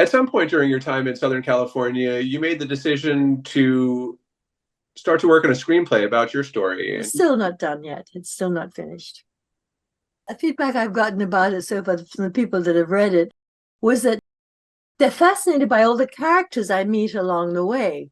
At some point during your time in Southern California, you made the decision to start to work on a screenplay about your story. It's still not done yet. It's still not finished. The feedback I've gotten about it so far from the people that have read it was that they're fascinated by all the characters I meet along the way,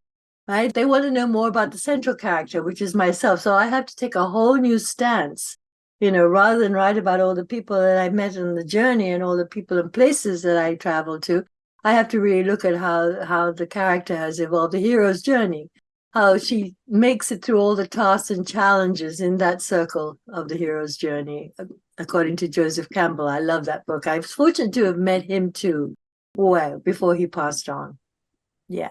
right? They want to know more about the central character, which is myself. So I have to take a whole new stance, rather than write about all the people that I met on the journey and all the people and places that I traveled to. I have to really look at how the character has evolved, the hero's journey, how she makes it through all the tasks and challenges in that circle of the hero's journey, according to Joseph Campbell. I love that book. I was fortunate to have met him too, well, before he passed on. Yeah.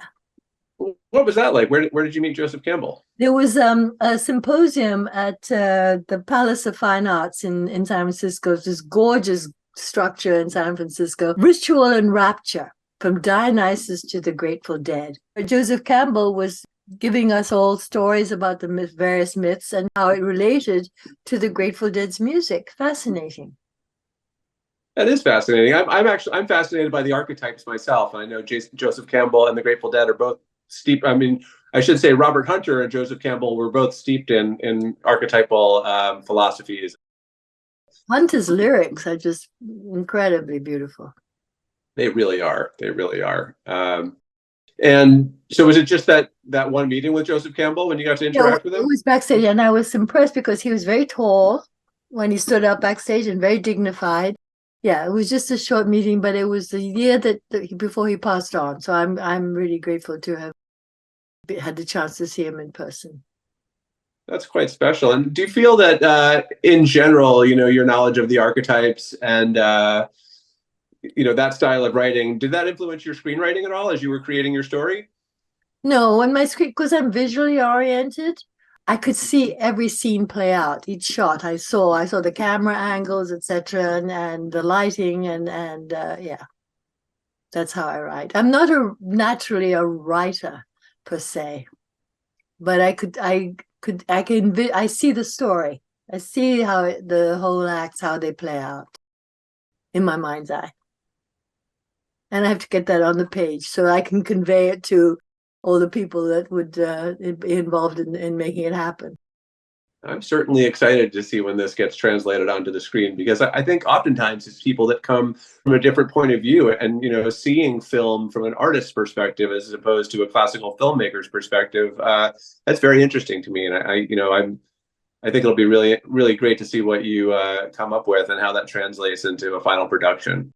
What was that like? Where did you meet Joseph Campbell? There was a symposium at the Palace of Fine Arts in San Francisco. It's this gorgeous structure in San Francisco, Ritual and Rapture, from Dionysus to the Grateful Dead. Joseph Campbell was giving us all stories about the various myths and how it related to the Grateful Dead's music. Fascinating. That is fascinating. I'm fascinated by the archetypes myself. I know Joseph Campbell and the Grateful Dead are both steep. I mean, I should say Robert Hunter and Joseph Campbell were both steeped in archetypal philosophies. Hunter's lyrics are just incredibly beautiful. They really are. They really are. And so was it just that one meeting with Joseph Campbell when you got to interact with him? It was backstage, and I was impressed because he was very tall when he stood up backstage and very dignified. Yeah, it was just a short meeting, but it was the year before he passed on. So I'm really grateful to have had the chance to see him in person. That's quite special. And do you feel that in general, your knowledge of the archetypes and that style of writing, did that influence your screenwriting at all as you were creating your story? No, when my script, because I'm visually oriented, I could see every scene play out. Each shot I saw the camera angles, etc., and the lighting, and yeah, that's how I write. I'm not naturally a writer per se, but I see the story. I see how the whole acts, how they play out in my mind's eye. And I have to get that on the page so I can convey it to all the people that would be involved in making it happen. I'm certainly excited to see when this gets translated onto the screen, because I think oftentimes it's people that come from a different point of view and, seeing film from an artist's perspective as opposed to a classical filmmaker's perspective. That's very interesting to me. And I think it'll be really, really great to see what you come up with and how that translates into a final production.